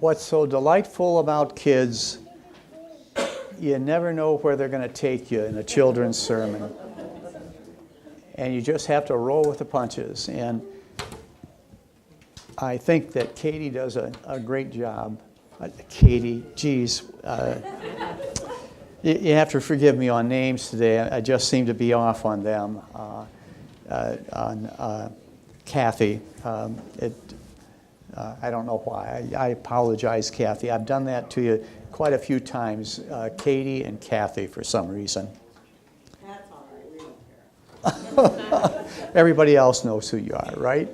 What's so delightful about kids, you never know where they're going to take you in a children's sermon. And you just have to roll with the punches. And I think that Katie does a great job. Katie, geez. You have to forgive me on names today. I just seem to be off on them. On Kathy. I don't know why. I apologize, Kathy. I've done that to you quite a few times. Katie and Kathy, for some reason. That's all right. We don't care. Everybody else knows who you are, right?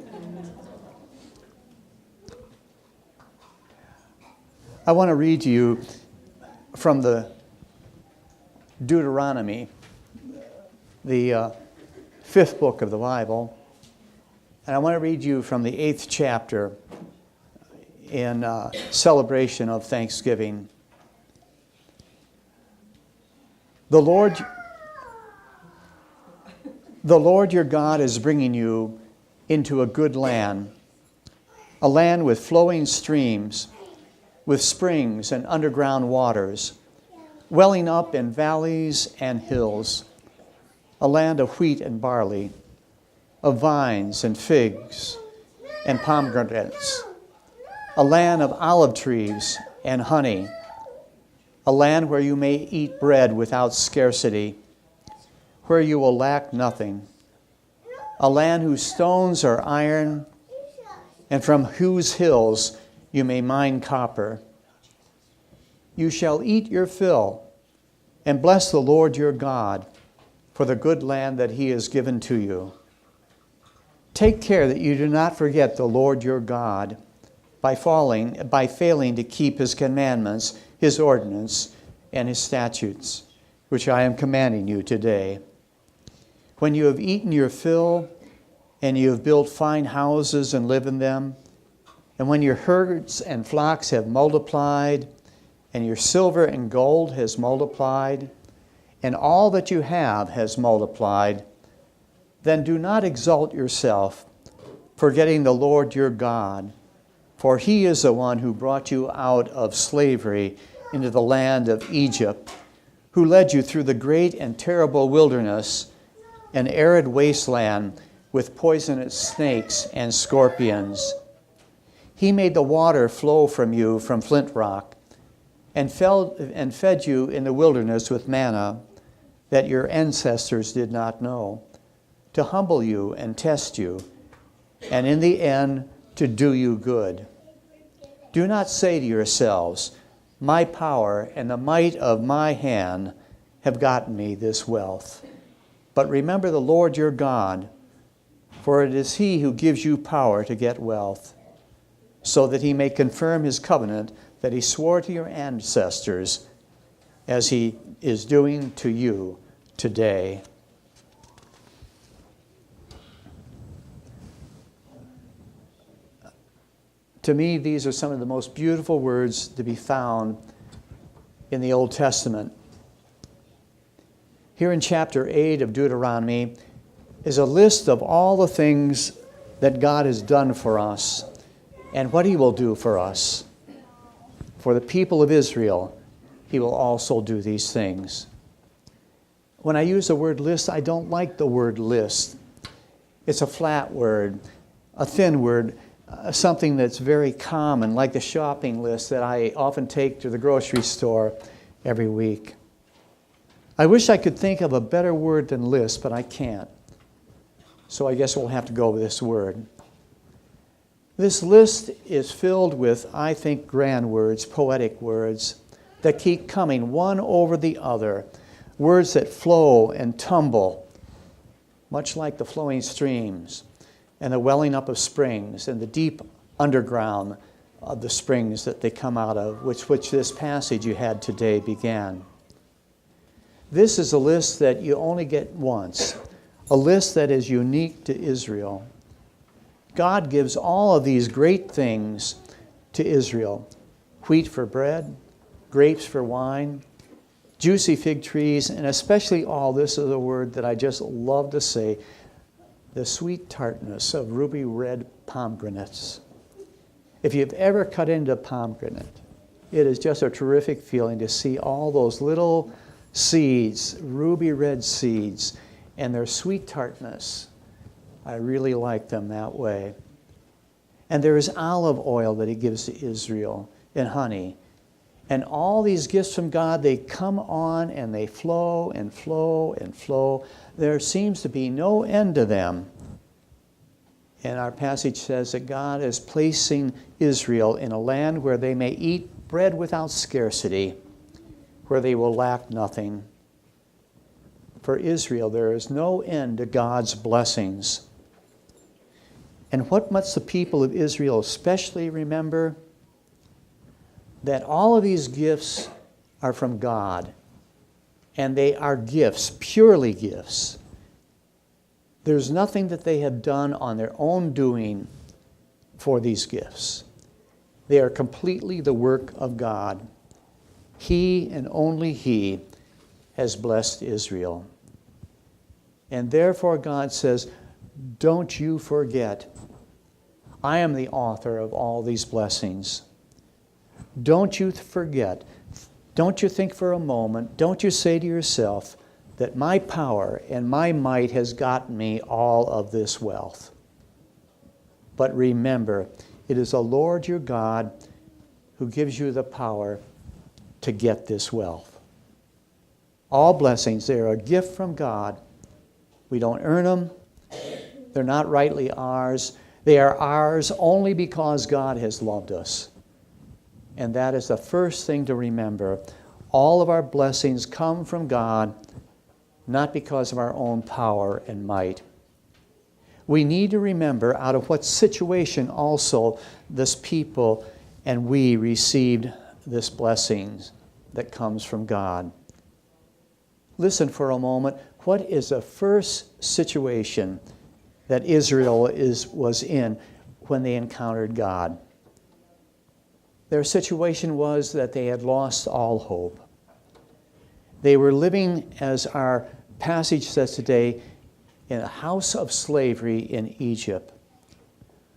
I want to read to you from the Deuteronomy, the fifth book of the Bible. And I want to read you from the 8th chapter in celebration of Thanksgiving. The Lord your God is bringing you into a good land, a land with flowing streams, with springs and underground waters, welling up in valleys and hills, a land of wheat and barley, of vines and figs and pomegranates, a land of olive trees and honey, a land where you may eat bread without scarcity, where you will lack nothing, a land whose stones are iron, and from whose hills you may mine copper. You shall eat your fill, and bless the Lord your God for the good land that he has given to you. Take care that you do not forget the Lord your God by failing to keep his commandments, his ordinance, and his statutes, which I am commanding you today. When you have eaten your fill, and you have built fine houses and live in them, and when your herds and flocks have multiplied, and your silver and gold has multiplied, and all that you have has multiplied, then do not exalt yourself, forgetting the Lord your God, for he is the one who brought you out of slavery into the land of Egypt, who led you through the great and terrible wilderness, an arid wasteland with poisonous snakes and scorpions. He made the water flow from you from flint rock, and fed you in the wilderness with manna that your ancestors did not know, to humble you and test you, and in the end to do you good. Do not say to yourselves, my power and the might of my hand have gotten me this wealth. But remember the Lord your God, for it is he who gives you power to get wealth, so that he may confirm his covenant that he swore to your ancestors, as he is doing to you today. To me, these are some of the most beautiful words to be found in the Old Testament. Here in chapter 8 of Deuteronomy is a list of all the things that God has done for us and what he will do for us. For the people of Israel, he will also do these things. When I use the word list, I don't like the word list. It's a flat word, a thin word, something that's very common, like the shopping list that I often take to the grocery store every week. I wish I could think of a better word than list, but I can't. So I guess we'll have to go with this word. This list is filled with, I think, grand words, poetic words that keep coming one over the other, words that flow and tumble, much like the flowing streams and the welling up of springs and the deep underground of the springs that they come out of, which this passage you had today began. This is a list that you only get once, a list that is unique to Israel. God gives all of these great things to Israel. Wheat for bread, grapes for wine, juicy fig trees, and especially all, this is a word that I just love to say, the sweet tartness of ruby red pomegranates. If you've ever cut into a pomegranate, it is just a terrific feeling to see all those little seeds, ruby red seeds, and their sweet tartness. I really like them that way. And there is olive oil that he gives to Israel, and honey. And all these gifts from God, they come on and they flow and flow and flow. There seems to be no end to them. And our passage says that God is placing Israel in a land where they may eat bread without scarcity, where they will lack nothing. For Israel, there is no end to God's blessings. And what must the people of Israel especially remember? That all of these gifts are from God. And they are gifts, purely gifts. There's nothing that they have done on their own doing for these gifts. They are completely the work of God. He and only He has blessed Israel. And therefore God says, don't you forget, I am the author of all these blessings. Don't you forget, don't you think for a moment, don't you say to yourself that my power and my might has gotten me all of this wealth. But remember, it is the Lord your God who gives you the power to get this wealth. All blessings, they are a gift from God. We don't earn them. They're not rightly ours. They are ours only because God has loved us. And that is the first thing to remember. All of our blessings come from God, not because of our own power and might. We need to remember out of what situation also this people and we received this blessing that comes from God. Listen for a moment. What is the first situation that Israel was in when they encountered God? Their situation was that they had lost all hope. They were living, as our passage says today, in a house of slavery in Egypt.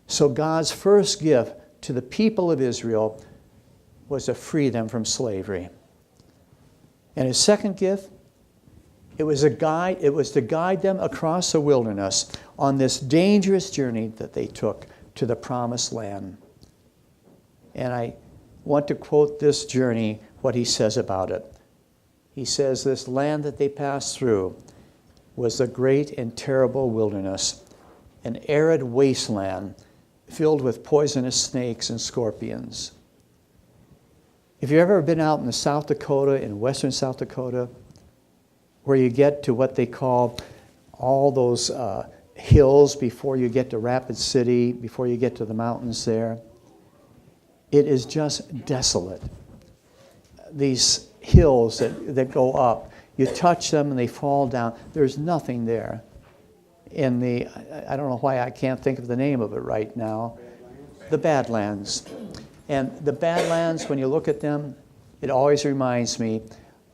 So God's first gift to the people of Israel was to free them from slavery. And his second gift, it was to guide them across the wilderness on this dangerous journey that they took to the promised land. And I want to quote this journey, what he says about it. He says, this land that they passed through was a great and terrible wilderness, an arid wasteland filled with poisonous snakes and scorpions. If you've ever been out in the South Dakota, in western South Dakota, where you get to what they call all those hills before you get to Rapid City, before you get to the mountains there, it is just desolate. These hills that go up, you touch them and they fall down. There's nothing there. I don't know why I can't think of the name of it right now. The Badlands. And the Badlands, when you look at them, it always reminds me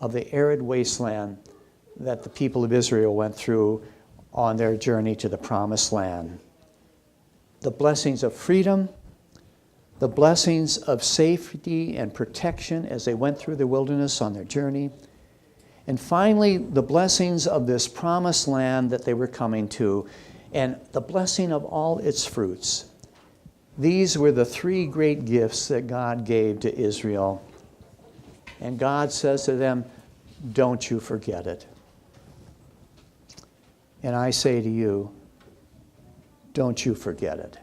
of the arid wasteland that the people of Israel went through on their journey to the promised land. The blessings of freedom, the blessings of safety and protection as they went through the wilderness on their journey, and finally, the blessings of this promised land that they were coming to, and the blessing of all its fruits. These were the three great gifts that God gave to Israel. And God says to them, don't you forget it. And I say to you, don't you forget it.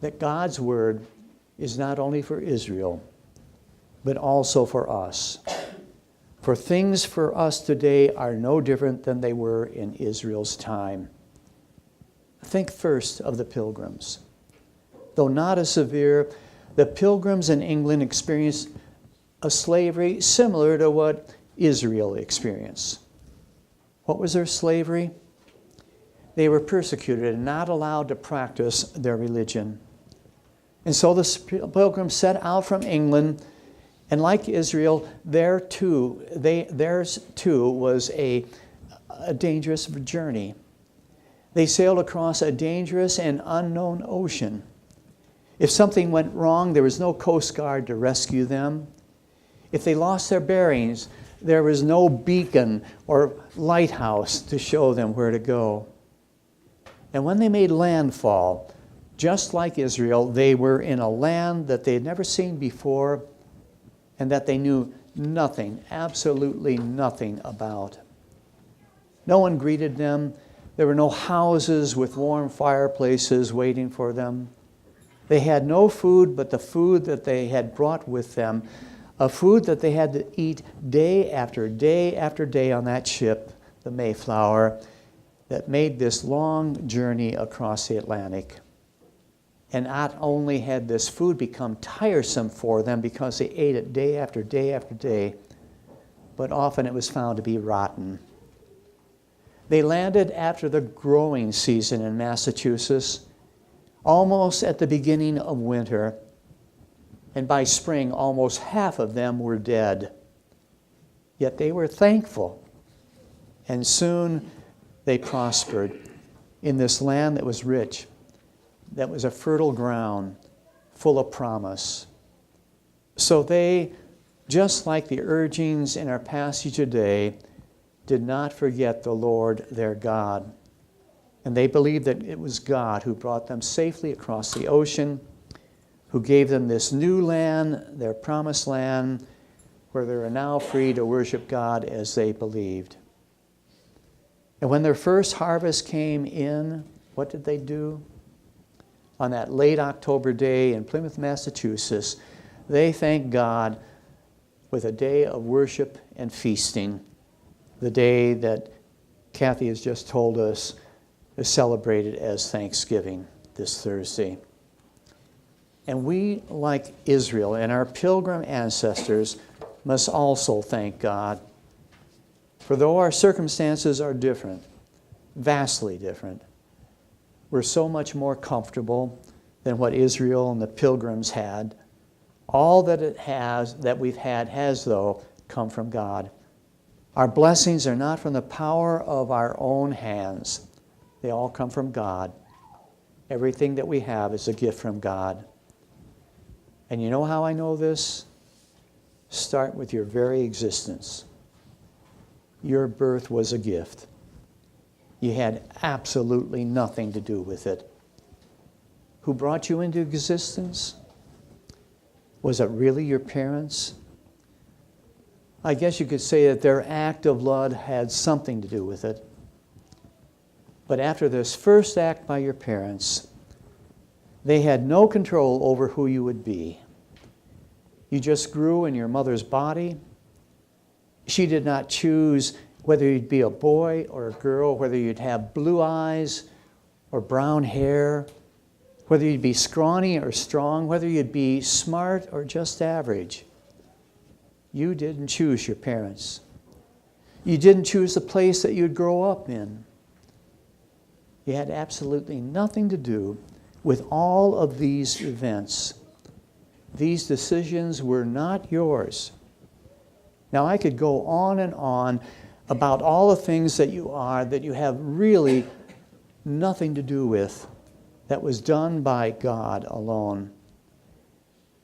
That God's word is not only for Israel, but also for us. For things for us today are no different than they were in Israel's time. Think first of the Pilgrims. Though not as severe, the Pilgrims in England experienced a slavery similar to what Israel experienced. What was their slavery? They were persecuted and not allowed to practice their religion. And so the Pilgrims set out from England, and like Israel, theirs too was a dangerous journey. They sailed across a dangerous and unknown ocean. If something went wrong, there was no Coast Guard to rescue them. If they lost their bearings, there was no beacon or lighthouse to show them where to go. And when they made landfall, just like Israel, they were in a land that they had never seen before and that they knew nothing, absolutely nothing about. No one greeted them. There were no houses with warm fireplaces waiting for them. They had no food but the food that they had brought with them, a food that they had to eat day after day after day on that ship, the Mayflower, that made this long journey across the Atlantic. And not only had this food become tiresome for them because they ate it day after day after day, but often it was found to be rotten. They landed after the growing season in Massachusetts, almost at the beginning of winter, and by spring almost half of them were dead. Yet they were thankful, and soon they prospered in this land that was rich, that was a fertile ground, full of promise. So they, just like the urgings in our passage today, did not forget the Lord their God. And they believed that it was God who brought them safely across the ocean, who gave them this new land, their promised land, where they are now free to worship God as they believed. And when their first harvest came in, what did they do? On that late October day in Plymouth, Massachusetts, they thanked God with a day of worship and feasting, the day that Kathy has just told us is celebrated as Thanksgiving this Thursday. And we, like Israel and our pilgrim ancestors, must also thank God. For though our circumstances are different, vastly different, we're so much more comfortable than what Israel and the pilgrims had. All that it has, that we've had, has, though, come from God. Our blessings are not from the power of our own hands. They all come from God. Everything that we have is a gift from God. And you know how I know this? Start with your very existence. Your birth was a gift. You had absolutely nothing to do with it. Who brought you into existence? Was it really your parents? I guess you could say that their act of love had something to do with it. But after this first act by your parents, they had no control over who you would be. You just grew in your mother's body. She did not choose whether you'd be a boy or a girl, whether you'd have blue eyes or brown hair, whether you'd be scrawny or strong, whether you'd be smart or just average. You didn't choose your parents. You didn't choose the place that you'd grow up in. You had absolutely nothing to do with all of these events. These decisions were not yours. Now, I could go on and on about all the things that you are that you have really nothing to do with, that was done by God alone.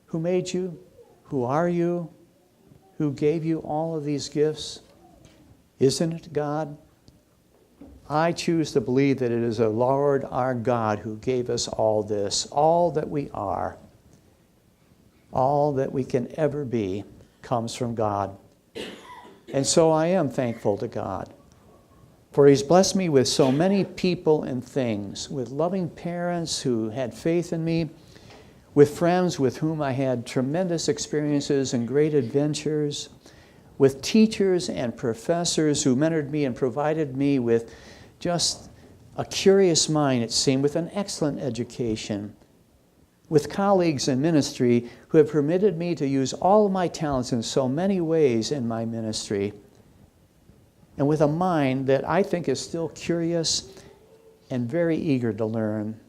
Who made you? Who are you? Who gave you all of these gifts? Isn't it God? I choose to believe that it is the Lord our God who gave us all this, all that we are, all that we can ever be comes from God. And so I am thankful to God, for He's blessed me with so many people and things, with loving parents who had faith in me, with friends with whom I had tremendous experiences and great adventures, with teachers and professors who mentored me and provided me with just a curious mind, it seemed, with an excellent education, with colleagues in ministry who have permitted me to use all of my talents in so many ways in my ministry, and with a mind that I think is still curious and very eager to learn.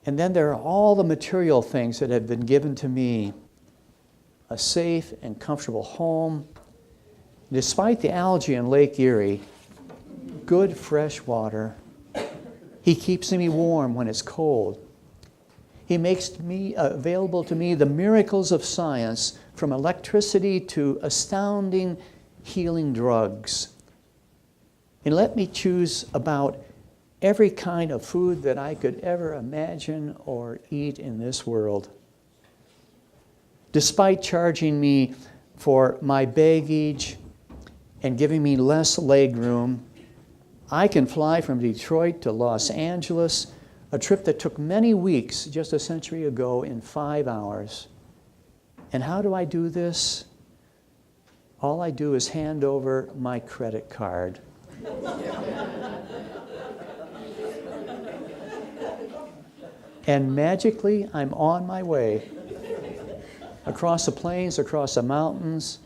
And then there are all the material things that have been given to me: a safe and comfortable home, despite the algae in Lake Erie, good fresh water. He keeps me warm when it's cold. He makes me available to me the miracles of science, from electricity to astounding healing drugs. And let me choose about every kind of food that I could ever imagine or eat in this world. Despite charging me for my baggage and giving me less leg room, I can fly from Detroit to Los Angeles, a trip that took many weeks just a century ago, in 5 hours. And how do I do this? All I do is hand over my credit card. And magically, I'm on my way across the plains, across the mountains,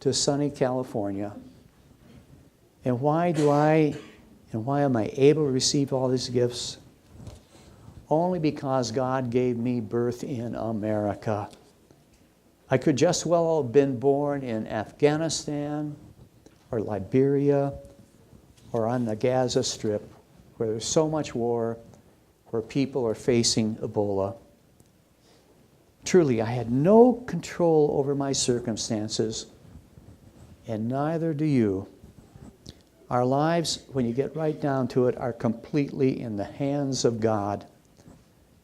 to sunny California. And why am I able to receive all these gifts? Only because God gave me birth in America. I could just well have been born in Afghanistan or Liberia or on the Gaza Strip, where there's so much war, where people are facing Ebola. Truly, I had no control over my circumstances, and neither do you. Our lives, when you get right down to it, are completely in the hands of God.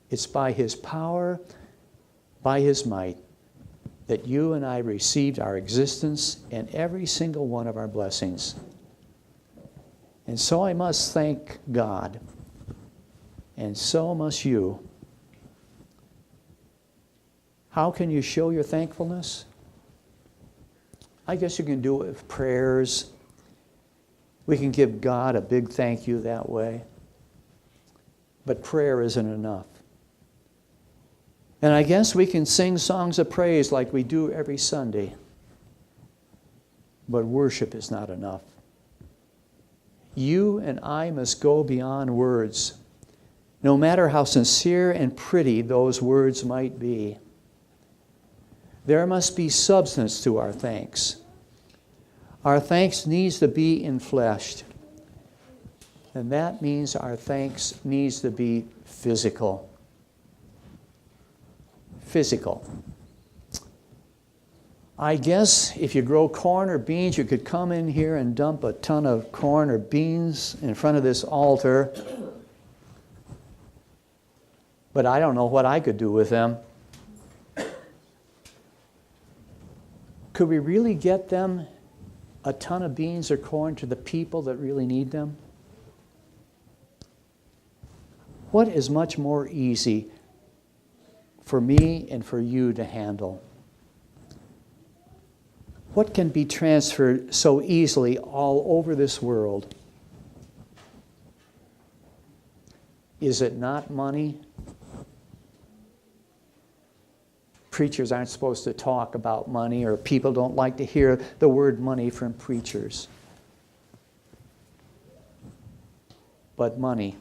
It's by His power, by His might, that you and I received our existence and every single one of our blessings. And so I must thank God, and so must you. How can you show your thankfulness? I guess you can do it with prayers. We can give God a big thank you that way. But prayer isn't enough. And I guess we can sing songs of praise like we do every Sunday. But worship is not enough. You and I must go beyond words, no matter how sincere and pretty those words might be. There must be substance to our thanks. Our thanks needs to be enfleshed. And that means our thanks needs to be physical. Physical. I guess if you grow corn or beans, you could come in here and dump a ton of corn or beans in front of this altar. But I don't know what I could do with them. Could we really get them, a ton of beans or corn, to the people that really need them? What is much more easy for me and for you to handle? What can be transferred so easily all over this world? Is it not money? Preachers aren't supposed to talk about money, or people don't like to hear the word money from preachers. But money.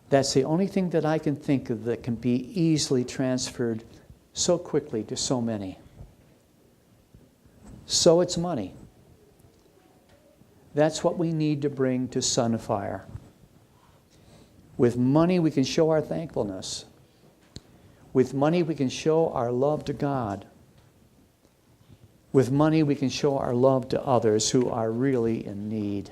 That's the only thing that I can think of that can be easily transferred so quickly to so many. So it's money. That's what we need to bring to Sunfire. With money, we can show our thankfulness. With money, we can show our love to God. With money, we can show our love to others who are really in need.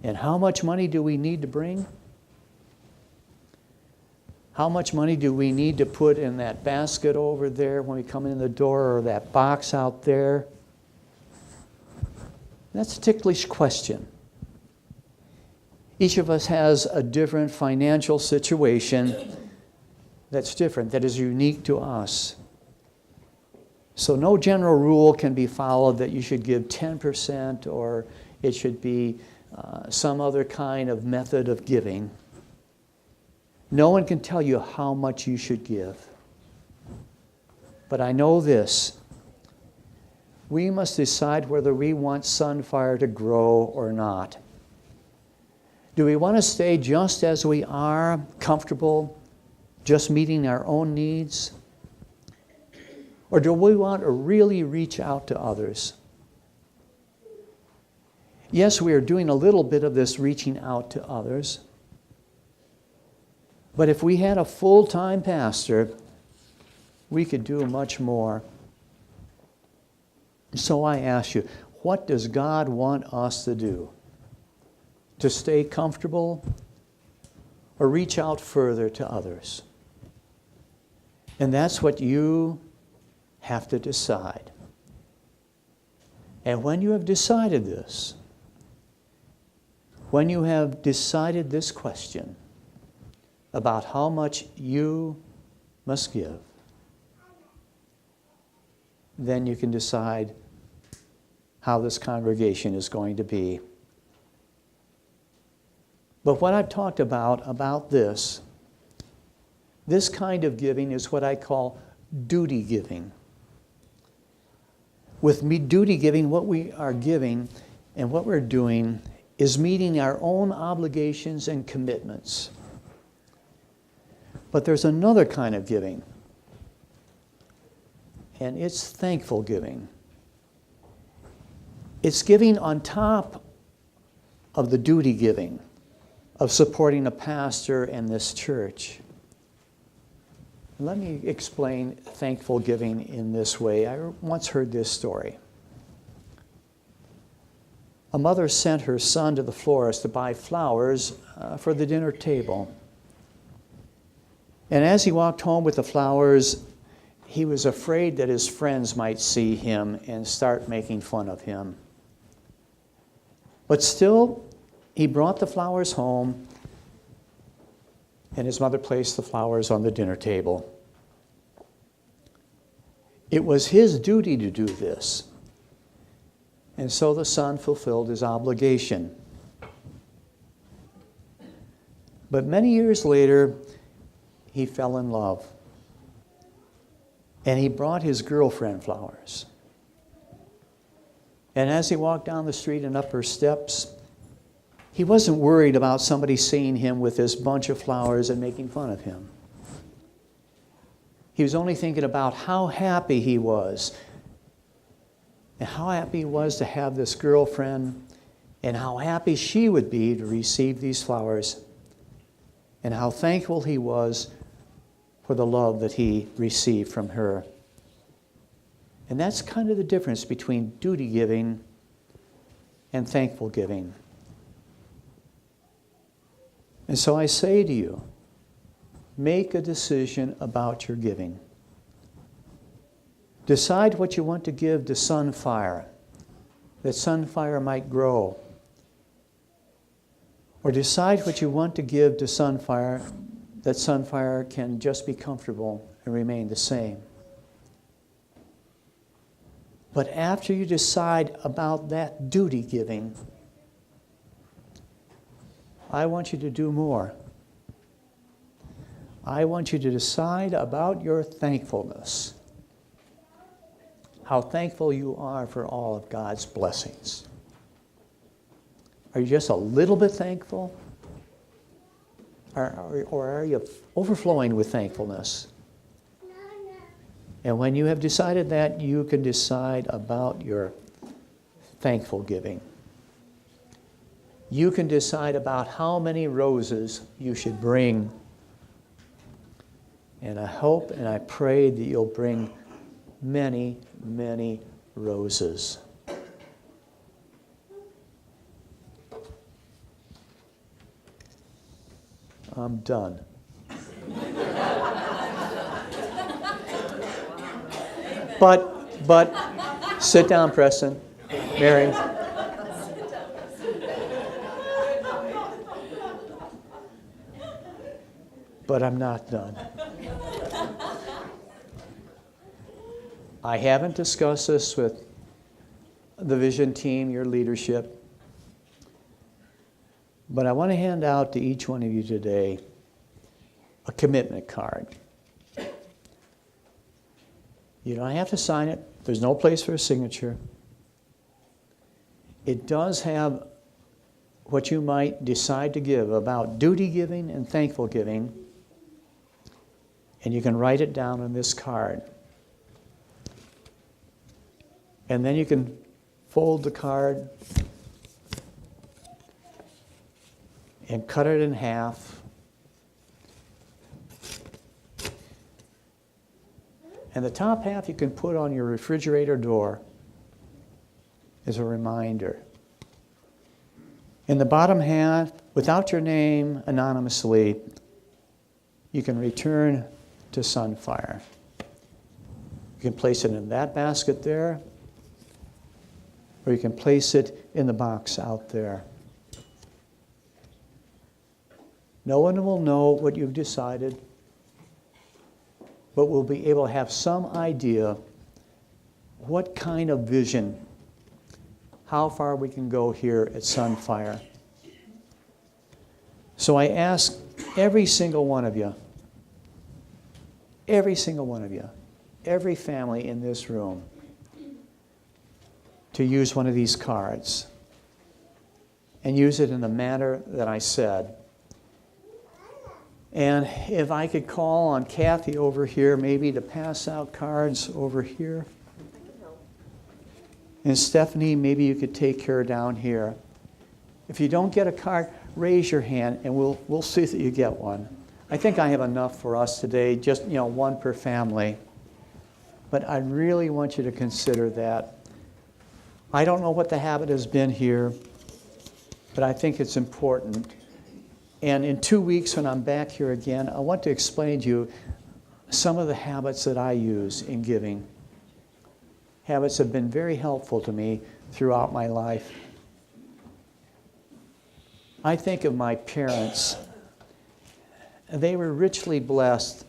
And how much money do we need to bring? How much money do we need to put in that basket over there when we come in the door, or that box out there? That's a ticklish question. Each of us has a different financial situation that's different, that is unique to us. So no general rule can be followed that you should give 10% or it should be some other kind of method of giving. No one can tell you how much you should give. But I know this. We must decide whether we want Sunfire to grow or not. Do we want to stay just as we are, comfortable, just meeting our own needs? Or do we want to really reach out to others? Yes, we are doing a little bit of this reaching out to others. But if we had a full-time pastor, we could do much more. So I ask you, what does God want us to do? To stay comfortable or reach out further to others? And that's what you have to decide. And when you have decided this, when you have decided this question about how much you must give, then you can decide how this congregation is going to be. But what I've talked about this kind of giving is what I call duty giving. With me duty giving, what we are giving and what we're doing is meeting our own obligations and commitments. But there's another kind of giving, and it's thankful giving. It's giving on top of the duty giving of supporting a pastor and this church. Let me explain thankful giving in this way. I once heard this story. A mother sent her son to the florist to buy flowers for the dinner table. And as he walked home with the flowers, he was afraid that his friends might see him and start making fun of him. But still, he brought the flowers home, and his mother placed the flowers on the dinner table. It was his duty to do this, and so the son fulfilled his obligation. But many years later, he fell in love, and he brought his girlfriend flowers. And as he walked down the street and up her steps, he wasn't worried about somebody seeing him with this bunch of flowers and making fun of him. He was only thinking about how happy he was, and how happy he was to have this girlfriend, and how happy she would be to receive these flowers, and how thankful he was for the love that he received from her. And that's kind of the difference between duty giving and thankful giving. And so I say to you, make a decision about your giving. Decide what you want to give to Sunfire, that Sunfire might grow. Or decide what you want to give to Sunfire, that Sunfire can just be comfortable and remain the same. But after you decide about that duty giving, I want you to do more. I want you to decide about your thankfulness. How thankful you are for all of God's blessings. Are you just a little bit thankful? Or are you overflowing with thankfulness? And when you have decided that, you can decide about your thankful giving. You can decide about how many roses you should bring. And I hope and I pray that you'll bring many, many roses. I'm done. But, sit down, Preston. Mary. But I'm not done. I haven't discussed this with the vision team, your leadership, but I want to hand out to each one of you today a commitment card. You don't have to sign it. There's no place for a signature. It does have what you might decide to give about duty giving and thankful giving, and you can write it down on this card. And then you can fold the card and cut it in half And the top half you can put on your refrigerator door as a reminder. In the bottom half, without your name, anonymously, you can return to Sunfire. You can place it in that basket there, or you can place it in the box out there. No one will know what you've decided, but we'll be able to have some idea what kind of vision, how far we can go here at Sunfire. So I ask every single one of you, every family in this room, to use one of these cards and use it in the manner that I said. And if I could call on Kathy over here, maybe to pass out cards over here. And Stephanie, maybe you could take care down here. If you don't get a card, raise your hand and we'll see that you get one. I think I have enough for us today, just one per family. But I really want you to consider that. I don't know what the habit has been here, but I think it's important. And in 2 weeks when I'm back here again, I want to explain to you some of the habits that I use in giving. Habits have been very helpful to me throughout my life. I think of my parents. They were richly blessed,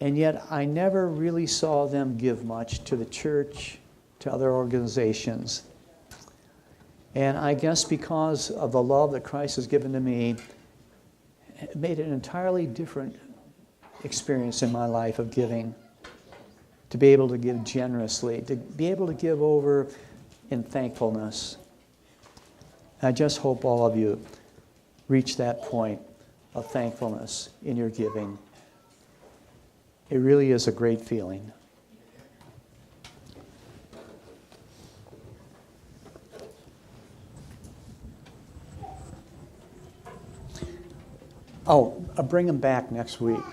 and yet I never really saw them give much to the church, to other organizations. And I guess because of the love that Christ has given to me, it made an entirely different experience in my life of giving. To be able to give generously, to be able to give over in thankfulness. I just hope all of you reach that point of thankfulness in your giving. It really is a great feeling. Oh, I'll bring them back next week.